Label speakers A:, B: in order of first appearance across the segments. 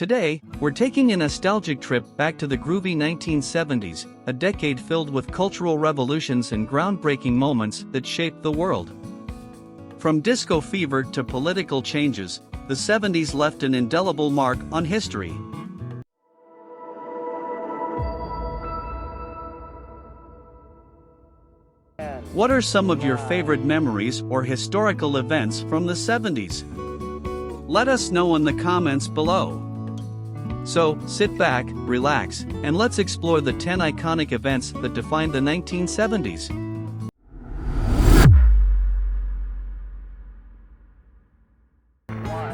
A: Today, we're taking a nostalgic trip back to the groovy 1970s, a decade filled with cultural revolutions and groundbreaking moments that shaped the world. From disco fever to political changes, the 70s left an indelible mark on history. What are some of your favorite memories or historical events from the 70s? Let us know in the comments below. So, sit back, relax, and let's explore the 10 iconic events that defined the 1970s.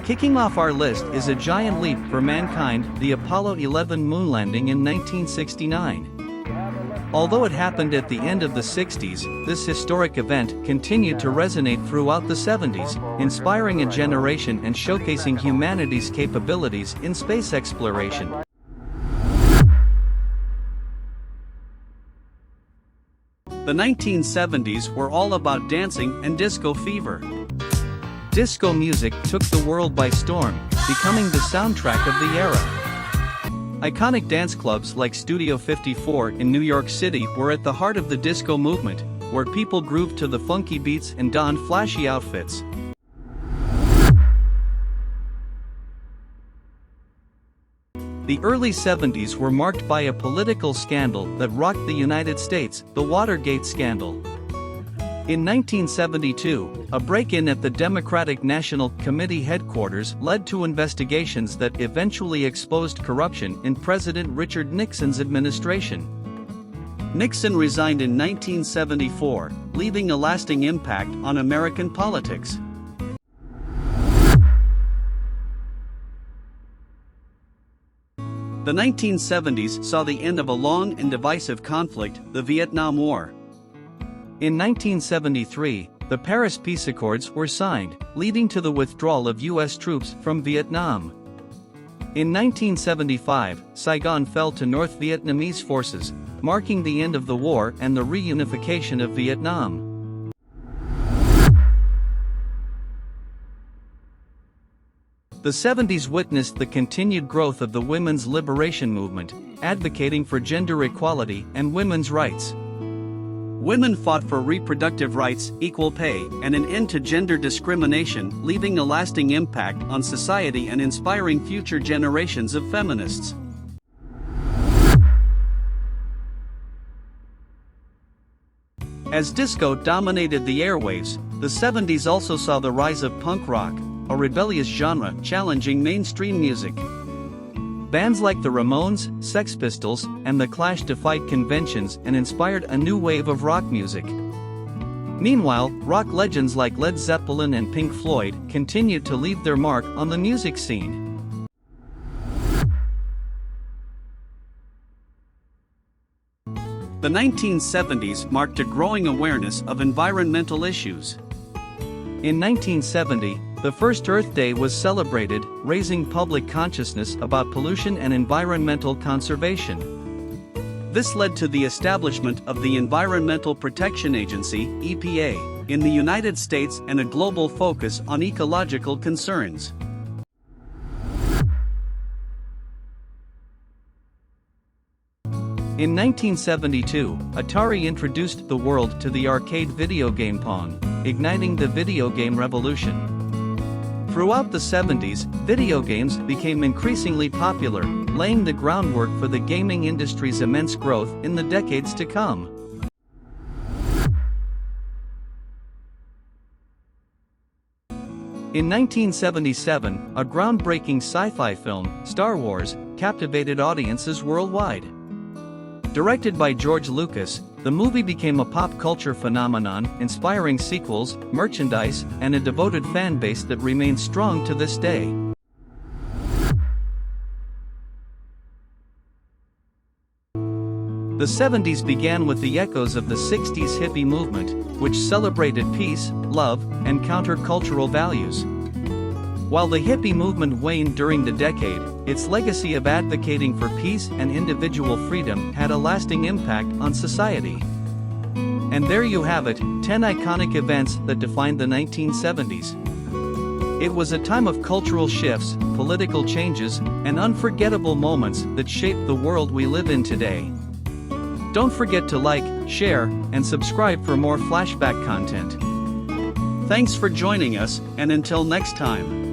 A: Kicking off our list is a giant leap for mankind, the Apollo 11 moon landing in 1969. Although it happened at the end of the 60s, this historic event continued to resonate throughout the 70s, inspiring a generation and showcasing humanity's capabilities in space exploration. The 1970s were all about dancing and disco fever. Disco music took the world by storm, becoming the soundtrack of the era. Iconic dance clubs like Studio 54 in New York City were at the heart of the disco movement, where people grooved to the funky beats and donned flashy outfits. The early 70s were marked by a political scandal that rocked the United States, the Watergate Scandal. In 1972, a break-in at the Democratic National Committee headquarters led to investigations that eventually exposed corruption in President Richard Nixon's administration. Nixon resigned in 1974, leaving a lasting impact on American politics. The 1970s saw the end of a long and divisive conflict, the Vietnam War. In 1973, the Paris Peace Accords were signed, leading to the withdrawal of U.S. troops from Vietnam. In 1975, Saigon fell to North Vietnamese forces, marking the end of the war and the reunification of Vietnam. The 70s witnessed the continued growth of the women's liberation movement, advocating for gender equality and women's rights. Women fought for reproductive rights, equal pay, and an end to gender discrimination, leaving a lasting impact on society and inspiring future generations of feminists. As disco dominated the airwaves, the 70s also saw the rise of punk rock, a rebellious genre challenging mainstream music. Bands like the Ramones, Sex Pistols, and The Clash defied conventions and inspired a new wave of rock music. Meanwhile, rock legends like Led Zeppelin and Pink Floyd continued to leave their mark on the music scene. The 1970s marked a growing awareness of environmental issues. In 1970, the first Earth Day was celebrated, raising public consciousness about pollution and environmental conservation. This led to the establishment of the Environmental Protection Agency, EPA, in the United States and a global focus on ecological concerns. In 1972, Atari introduced the world to the arcade video game Pong, igniting the video game revolution. Throughout the 70s, video games became increasingly popular, laying the groundwork for the gaming industry's immense growth in the decades to come. In 1977, a groundbreaking sci-fi film, Star Wars, captivated audiences worldwide. Directed by George Lucas, the movie became a pop culture phenomenon, inspiring sequels, merchandise, and a devoted fan base that remains strong to this day. The 70s began with the echoes of the 60s hippie movement, which celebrated peace, love, and counter-cultural values. While the hippie movement waned during the decade, its legacy of advocating for peace and individual freedom had a lasting impact on society. And there you have it, 10 iconic events that defined the 1970s. It was a time of cultural shifts, political changes, and unforgettable moments that shaped the world we live in today. Don't forget to like, share, and subscribe for more flashback content. Thanks for joining us, and until next time.